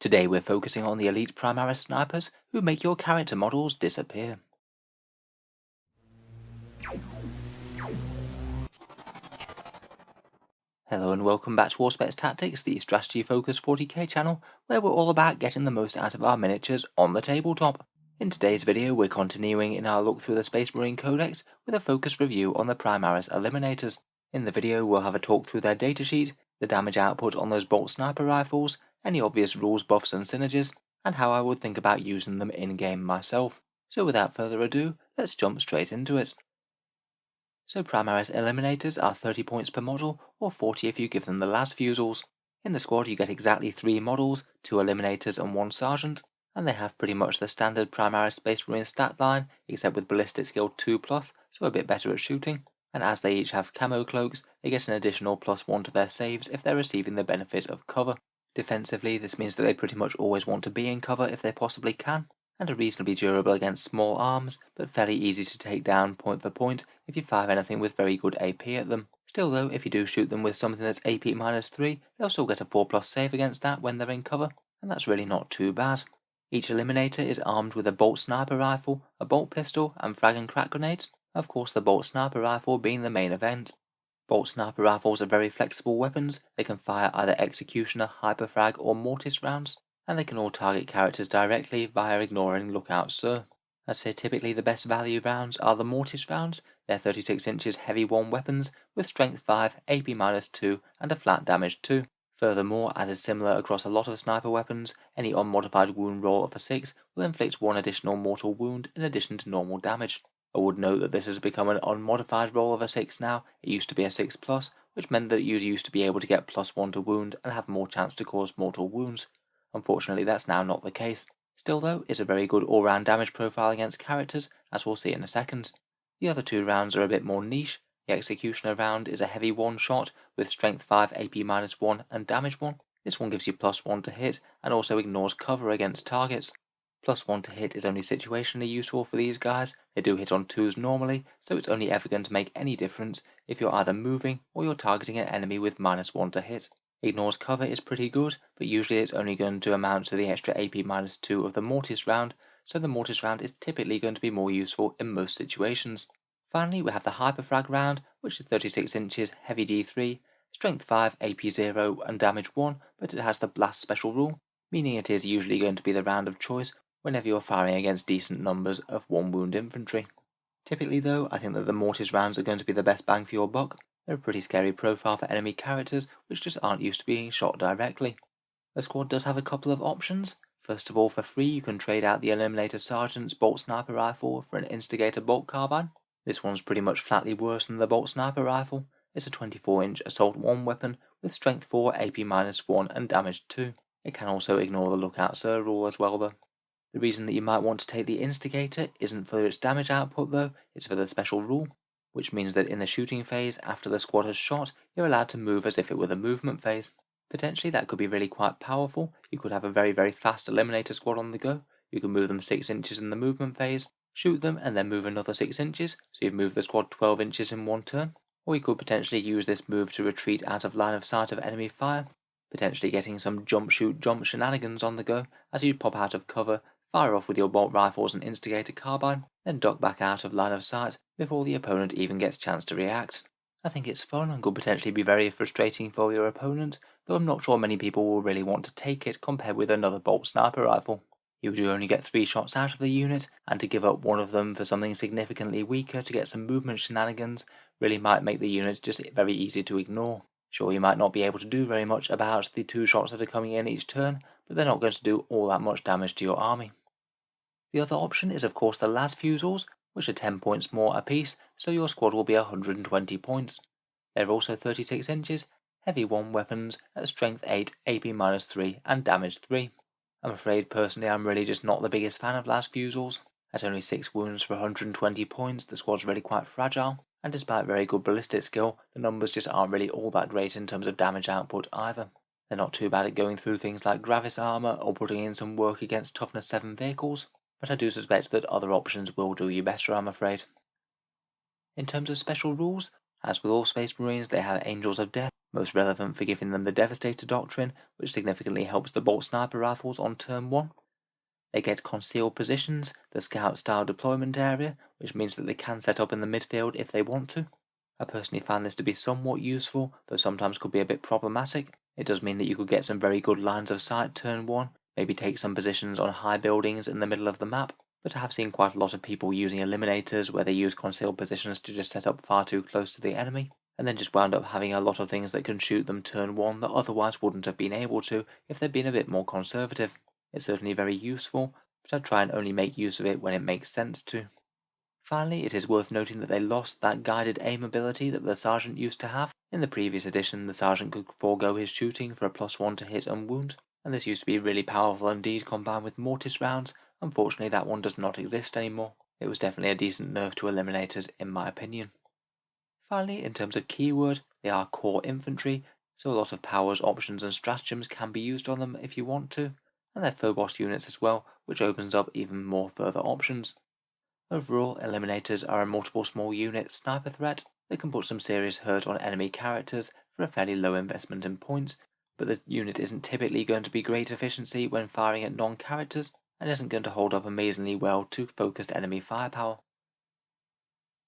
Today we're focusing on the elite Primaris snipers who make your character models disappear. Hello and welcome back to Auspex Tactics, the strategy focused 40k channel, where we're all about getting the most out of our miniatures on the tabletop. In today's video we're continuing in our look through the Space Marine Codex with a focused review on the Primaris Eliminators. In the video we'll have a talk through their datasheet, the damage output on those bolt sniper rifles, any obvious rules buffs and synergies, and how I would think about using them in-game myself. So without further ado, let's jump straight into it. So Primaris Eliminators are 30 points per model, or 40 if you give them the las fusels. In the squad you get exactly 3 models, 2 Eliminators and 1 Sergeant, and they have pretty much the standard Primaris Space Marine stat line, except with ballistic skill 2+, so a bit better at shooting, and as they each have camo cloaks, they get an additional +1 to their saves if they're receiving the benefit of cover. Defensively, this means that they pretty much always want to be in cover if they possibly can, and are reasonably durable against small arms, but fairly easy to take down point for point if you fire anything with very good AP at them. Still though, if you do shoot them with something that's AP -3, they'll still get a 4+ save against that when they're in cover, and that's really not too bad. Each Eliminator is armed with a bolt sniper rifle, a bolt pistol, and frag and crack grenades, of course the bolt sniper rifle being the main event. Bolt sniper rifles are very flexible weapons. They can fire either executioner, hyperfrag, or mortis rounds, and they can all target characters directly via ignoring lookout sir. I'd say typically the best value rounds are the mortis rounds. They're 36 inches heavy 1 weapons with strength 5, AP -2, and a flat damage 2. Furthermore, as is similar across a lot of sniper weapons, any unmodified wound roll of a 6 will inflict 1 additional mortal wound in addition to normal damage. I would note that this has become an unmodified roll of a 6 now. It used to be a 6+, which meant that you used to be able to get +1 to wound and have more chance to cause mortal wounds. Unfortunately, that's now not the case. Still though, it's a very good all-round damage profile against characters, as we'll see in a second. The other 2 rounds are a bit more niche. The Executioner round is a heavy 1 shot with strength 5, AP -1, and damage 1. This one gives you +1 to hit and also ignores cover against targets. +1 to hit is only situationally useful for these guys. They do hit on 2s normally, so it's only ever going to make any difference if you're either moving or you're targeting an enemy with -1 to hit. Ignores cover is pretty good, but usually it's only going to amount to the extra AP -2 of the mortis round, so the mortis round is typically going to be more useful in most situations. Finally, we have the hyperfrag round, which is 36 inches, heavy D3, strength 5, AP 0, and damage 1, but it has the blast special rule, meaning it is usually going to be the round of choice whenever you're firing against decent numbers of 1 wound infantry. Typically though, I think that the mortis rounds are going to be the best bang for your buck. They're a pretty scary profile for enemy characters which just aren't used to being shot directly. The squad does have a couple of options. First of all, for free you can trade out the Eliminator Sergeant's bolt sniper rifle for an Instigator bolt carbine. This one's pretty much flatly worse than the bolt sniper rifle. It's a 24-inch assault 1 weapon with strength 4, AP -1, and damage 2. It can also ignore the lookout sir rule as well though. The reason that you might want to take the Instigator isn't for its damage output though, it's for the special rule, which means that in the shooting phase, after the squad has shot, you're allowed to move as if it were the movement phase. Potentially that could be really quite powerful. You could have a very fast Eliminator squad on the go. You can move them 6 inches in the movement phase, shoot them and then move another 6 inches, so you've moved the squad 12 inches in one turn. Or you could potentially use this move to retreat out of line of sight of enemy fire, potentially getting some jump shoot jump shenanigans on the go as you pop out of cover, fire off with your bolt rifles and Instigator carbine, then duck back out of line of sight before the opponent even gets a chance to react. I think it's fun and could potentially be very frustrating for your opponent, though I'm not sure many people will really want to take it compared with another bolt sniper rifle. You do only get 3 shots out of the unit, and to give up one of them for something significantly weaker to get some movement shenanigans really might make the unit just very easy to ignore. Sure, you might not be able to do very much about the 2 shots that are coming in each turn, but they're not going to do all that much damage to your army. The other option is of course the las fusels, which are 10 points more apiece, so your squad will be 120 points. They're also 36 inches, heavy 1 weapons at strength 8, AP -3, and damage 3. I'm afraid personally I'm really just not the biggest fan of las fusels. At only 6 wounds for 120 points, the squad's really quite fragile, and despite very good ballistic skill, the numbers just aren't really all that great in terms of damage output either. They're not too bad at going through things like Gravis armor or putting in some work against toughness 7 vehicles, but I do suspect that other options will do you better, I'm afraid. In terms of special rules, as with all Space Marines, they have Angels of Death, most relevant for giving them the Devastator Doctrine, which significantly helps the Bolt Sniper Rifles on turn 1. They get Concealed Positions, the Scout-style deployment area, which means that they can set up in the midfield if they want to. I personally find this to be somewhat useful, though sometimes could be a bit problematic. It does mean that you could get some very good lines of sight turn 1, maybe take some positions on high buildings in the middle of the map, but I have seen quite a lot of people using Eliminators where they use Concealed Positions to just set up far too close to the enemy, and then just wound up having a lot of things that can shoot them turn 1 that otherwise wouldn't have been able to if they'd been a bit more conservative. It's certainly very useful, but I try and only make use of it when it makes sense to. Finally, it is worth noting that they lost that guided aim ability that the Sergeant used to have. In the previous edition, the Sergeant could forego his shooting for a +1 to hit and wound, and this used to be really powerful indeed combined with Mortis rounds. Unfortunately, that one does not exist anymore. It was definitely a decent nerf to Eliminators in my opinion. Finally, in terms of keyword, they are core infantry, so a lot of powers, options and stratagems can be used on them if you want to, and they're Phobos units as well, which opens up even more further options. Overall, Eliminators are a multiple small unit sniper threat that can put some serious hurt on enemy characters for a fairly low investment in points, but the unit isn't typically going to be great efficiency when firing at non-characters, and isn't going to hold up amazingly well to focused enemy firepower.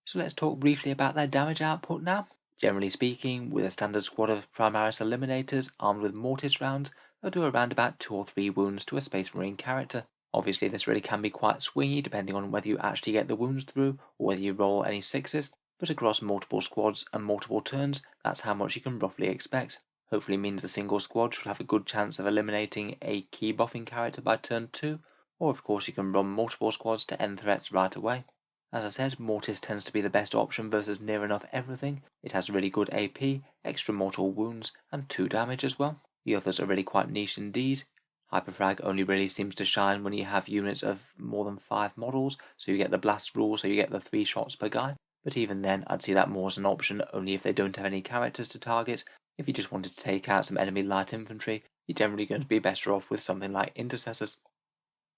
So let's talk briefly about their damage output now. Generally speaking, with a standard squad of Primaris Eliminators armed with Mortis rounds, they'll do around about 2 or 3 wounds to a Space Marine character. Obviously, this really can be quite swingy depending on whether you actually get the wounds through or whether you roll any 6s, but across multiple squads and multiple turns, that's how much you can roughly expect. Hopefully means a single squad should have a good chance of eliminating a key buffing character by turn 2, or of course you can run multiple squads to end threats right away. As I said, Mortis tends to be the best option versus near enough everything. It has really good AP, extra mortal wounds, and 2 damage as well. The others are really quite niche indeed. Hyperfrag only really seems to shine when you have units of more than 5 models, so you get the blast rule, so you get the 3 shots per guy. But even then, I'd see that more as an option only if they don't have any characters to target. If you just wanted to take out some enemy light infantry, you're generally going to be better off with something like Intercessors.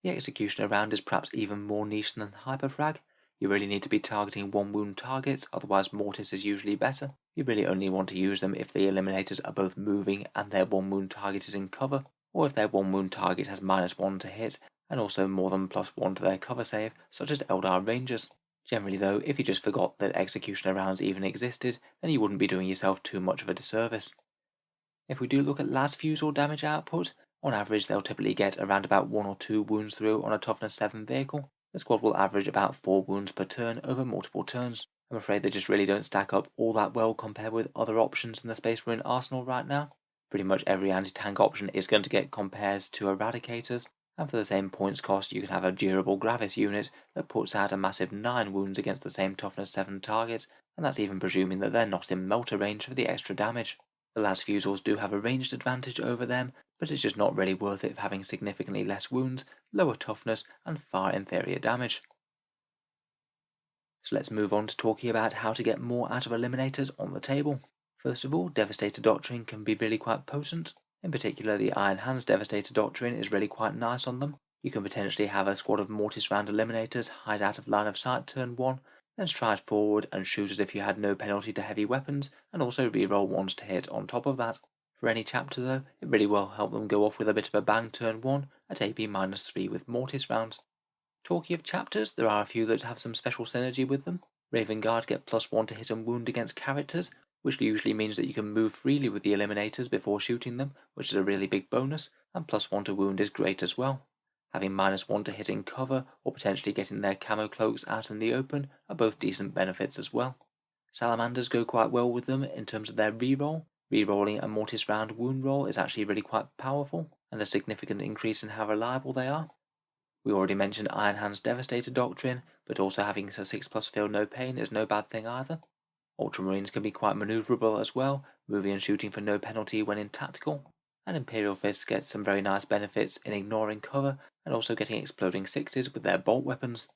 The executioner round is perhaps even more niche than Hyperfrag. You really need to be targeting 1 wound targets, otherwise Mortis is usually better. You really only want to use them if the Eliminators are both moving and their 1 wound target is in cover, or if their 1 wound target has -1 to hit, and also more than +1 to their cover save, such as Eldar Rangers. Generally though, if you just forgot that executioner rounds even existed, then you wouldn't be doing yourself too much of a disservice. If we do look at las fusel damage output, on average they'll typically get around about 1 or 2 wounds through on a toughness 7 vehicle. The squad will average about 4 wounds per turn over multiple turns. I'm afraid they just really don't stack up all that well compared with other options in the Space Marine arsenal right now. Pretty much every anti-tank option is going to get compares to Eradicators, and for the same points cost you can have a durable Gravis unit that puts out a massive 9 wounds against the same toughness 7 target, and that's even presuming that they're not in melter range for the extra damage. The las fusels do have a ranged advantage over them, but it's just not really worth it for having significantly less wounds, lower toughness, and far inferior damage. So let's move on to talking about how to get more out of Eliminators on the table. First of all, Devastator Doctrine can be really quite potent. In particular, the Iron Hands Devastator Doctrine is really quite nice on them. You can potentially have a squad of Mortis round Eliminators hide out of line of sight turn 1, then stride forward and shoot as if you had no penalty to heavy weapons, and also reroll 1s to hit on top of that. For any chapter though, it really will help them go off with a bit of a bang turn 1 at AP -3 with Mortis rounds. Talking of chapters, there are a few that have some special synergy with them. Raven Guard get +1 to hit and wound against characters, which usually means that you can move freely with the Eliminators before shooting them, which is a really big bonus, and +1 to wound is great as well. Having -1 to hit in cover, or potentially getting their camo cloaks out in the open, are both decent benefits as well. Salamanders go quite well with them in terms of their reroll. Rerolling a Mortis round wound roll is actually really quite powerful, and a significant increase in how reliable they are. We already mentioned Iron Hand's Devastator Doctrine, but also having a 6+ feel no pain is no bad thing either. Ultramarines can be quite manoeuvrable as well, moving and shooting for no penalty when in tactical, and Imperial Fists get some very nice benefits in ignoring cover and also getting exploding 6s with their bolt weapons.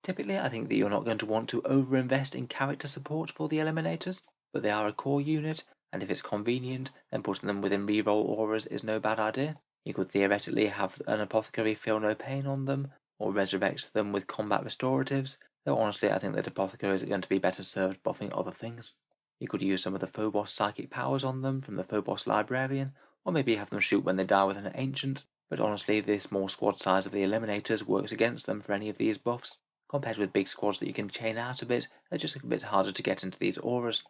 Typically, I think that you're not going to want to overinvest in character support for the Eliminators, but they are a core unit, and if it's convenient, then putting them within reroll auras is no bad idea. You could theoretically have an Apothecary Feel No Pain on them, or resurrect them with combat restoratives, though honestly I think that Apothecaries are going to be better served buffing other things. You could use some of the Phobos psychic powers on them from the Phobos Librarian, or maybe have them shoot when they die with an Ancient, but honestly the small squad size of the Eliminators works against them for any of these buffs, compared with big squads that you can chain out a bit. They're just a bit harder to get into these auras.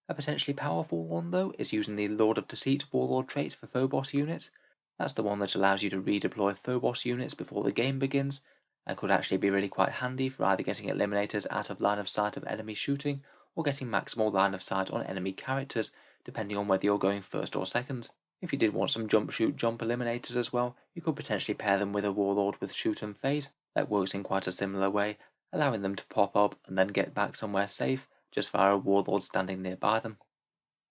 A potentially powerful one, though, is using the Lord of Deceit Warlord trait for Phobos units. That's the one that allows you to redeploy Phobos units before the game begins, and could actually be really quite handy for either getting Eliminators out of line of sight of enemy shooting, or getting maximal line of sight on enemy characters, depending on whether you're going first or second. If you did want some jump shoot jump Eliminators as well, you could potentially pair them with a Warlord with Shoot and Fade. That works in quite a similar way, allowing them to pop up and then get back somewhere safe, just via a Warlord standing nearby them.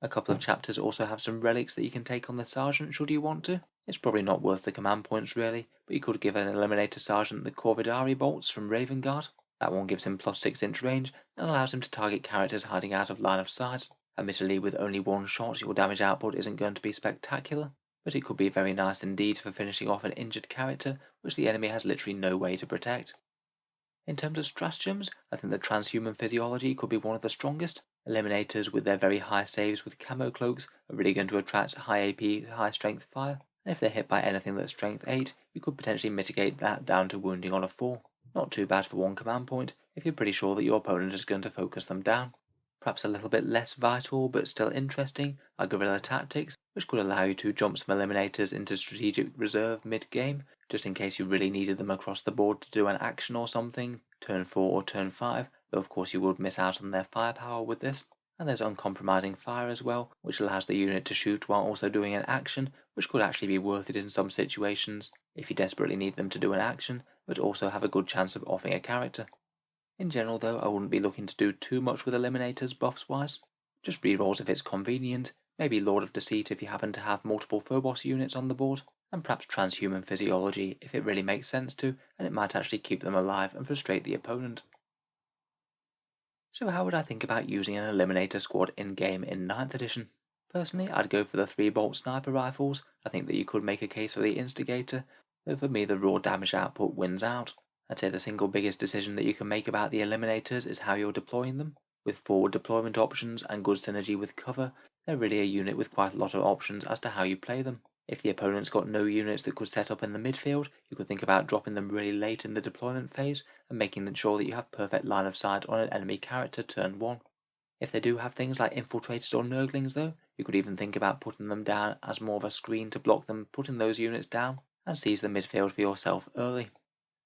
A couple of chapters also have some relics that you can take on the Sergeant should you want to. It's probably not worth the command points really, but you could give an Eliminator Sergeant the Corvidari bolts from Ravengard. That one gives him plus 6-inch range and allows him to target characters hiding out of line of sight. Admittedly, with only one shot, your damage output isn't going to be spectacular, but it could be very nice indeed for finishing off an injured character which the enemy has literally no way to protect. In terms of stratagems, I think the transhuman physiology could be one of the strongest. Eliminators with their very high saves with camo cloaks are really going to attract high AP, high strength fire, and if they're hit by anything that's strength 8, you could potentially mitigate that down to wounding on a 4. Not too bad for one command point if you're pretty sure that your opponent is going to focus them down. Perhaps a little bit less vital but still interesting are guerrilla tactics, which could allow you to jump some eliminators into strategic reserve mid-game, just in case you really needed them across the board to do an action or something, turn 4 or turn 5, though of course you would miss out on their firepower with this. And there's uncompromising fire as well, which allows the unit to shoot while also doing an action, which could actually be worth it in some situations, if you desperately need them to do an action, but also have a good chance of offing a character. In general though, I wouldn't be looking to do too much with Eliminators buffs wise. Just rerolls if it's convenient, maybe Lord of Deceit if you happen to have multiple Phobos units on the board, and perhaps Transhuman Physiology if it really makes sense to, and it might actually keep them alive and frustrate the opponent. So how would I think about using an Eliminator squad in-game in 9th edition? Personally, I'd go for the 3-bolt sniper rifles. I think that you could make a case for the Instigator, though for me the raw damage output wins out. I'd say the single biggest decision that you can make about the Eliminators is how you're deploying them. With forward deployment options and good synergy with cover, they're really a unit with quite a lot of options as to how you play them. If the opponent's got no units that could set up in the midfield, you could think about dropping them really late in the deployment phase and making sure that you have perfect line of sight on an enemy character turn 1. If they do have things like infiltrators or nurglings though, you could even think about putting them down as more of a screen to block them putting those units down and seize the midfield for yourself early.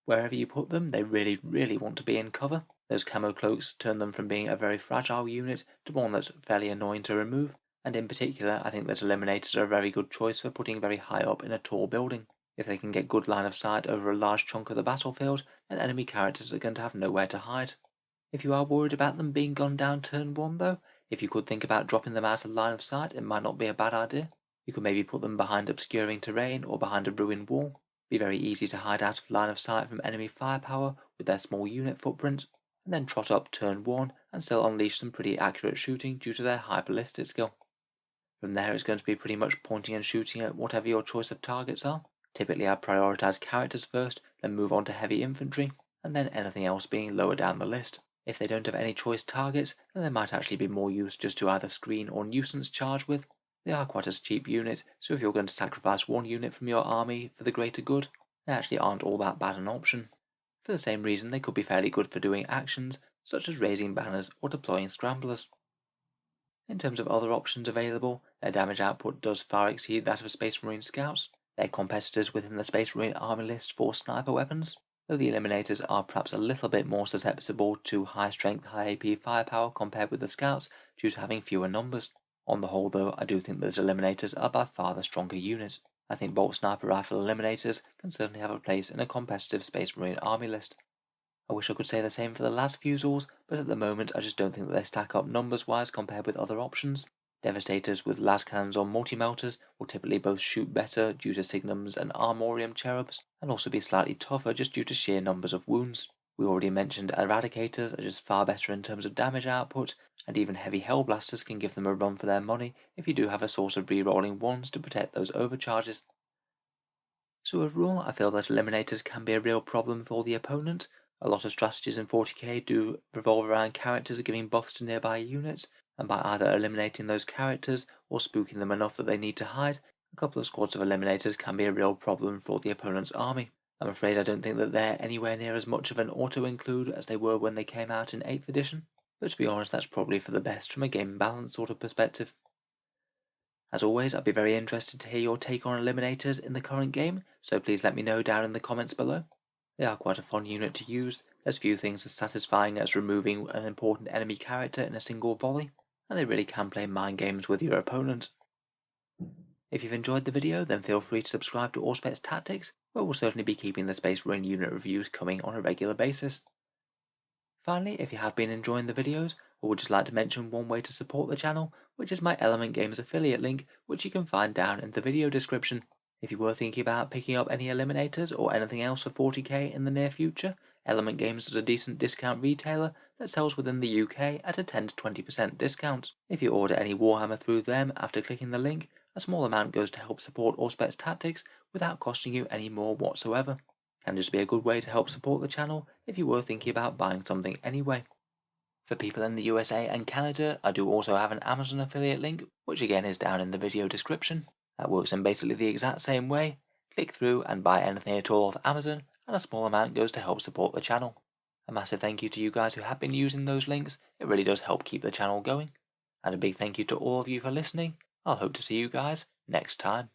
Wherever you put them, they really want to be in cover. Those camo cloaks turn them from being a very fragile unit to one that's fairly annoying to remove, and in particular I think that Eliminators are a very good choice for putting very high up in a tall building. If they can get good line of sight over a large chunk of the battlefield, then enemy characters are going to have nowhere to hide. If you are worried about them being gunned down turn 1 though, if you could think about dropping them out of line of sight, it might not be a bad idea. You could maybe put them behind obscuring terrain or behind a ruined wall. Be very easy to hide out of line of sight from enemy firepower with their small unit footprint, and then trot up turn 1 and still unleash some pretty accurate shooting due to their high ballistic skill. From there it's going to be pretty much pointing and shooting at whatever your choice of targets are. Typically I prioritise characters first, then move on to heavy infantry, and then anything else being lower down the list. If they don't have any choice targets, then there might actually be more use just to either screen or nuisance charge with. They are quite a cheap unit, so if you're going to sacrifice one unit from your army for the greater good, they actually aren't all that bad an option. For the same reason, they could be fairly good for doing actions, such as raising banners or deploying scramblers. In terms of other options available, their damage output does far exceed that of Space Marine Scouts. They're competitors within the Space Marine army list for sniper weapons, though the Eliminators are perhaps a little bit more susceptible to high strength, high AP firepower compared with the Scouts due to having fewer numbers. On the whole though, I do think that Eliminators are by far the stronger unit. I think bolt sniper rifle Eliminators can certainly have a place in a competitive Space Marine army list. I wish I could say the same for the Las-Fusils, but at the moment I just don't think that they stack up numbers wise compared with other options. Devastators with las cannons or multi-melters will typically both shoot better due to signums and armorium cherubs, and also be slightly tougher just due to sheer numbers of wounds. We already mentioned Eradicators are just far better in terms of damage output, and even heavy Hellblasters can give them a run for their money if you do have a source of re-rolling ones to protect those overcharges. So overall, I feel that Eliminators can be a real problem for the opponent. A lot of strategies in 40k do revolve around characters giving buffs to nearby units, and by either eliminating those characters or spooking them enough that they need to hide, a couple of squads of Eliminators can be a real problem for the opponent's army. I'm afraid I don't think that they're anywhere near as much of an auto-include as they were when they came out in 8th edition, but to be honest that's probably for the best from a game balance sort of perspective. As always, I'd be very interested to hear your take on Eliminators in the current game, so please let me know down in the comments below. They are quite a fun unit to use, there's few things as satisfying as removing an important enemy character in a single volley, and they really can play mind games with your opponent. If you've enjoyed the video, then feel free to subscribe to Auspex Tactics, where we'll certainly be keeping the Space Marine unit reviews coming on a regular basis. Finally, if you have been enjoying the videos, I would just like to mention one way to support the channel, which is my Element Games affiliate link, which you can find down in the video description. If you were thinking about picking up any Eliminators or anything else for 40k in the near future, Element Games is a decent discount retailer that sells within the UK at a 10 to 20% discount. If you order any Warhammer through them after clicking the link, a small amount goes to help support Auspex Tactics without costing you any more whatsoever. Can just be a good way to help support the channel if you were thinking about buying something anyway. For people in the USA and Canada, I do also have an Amazon affiliate link, which again is down in the video description. That works in basically the exact same way. Click through and buy anything at all off Amazon, and a small amount goes to help support the channel. A massive thank you to you guys who have been using those links, it really does help keep the channel going. And a big thank you to all of you for listening. I'll hope to see you guys next time.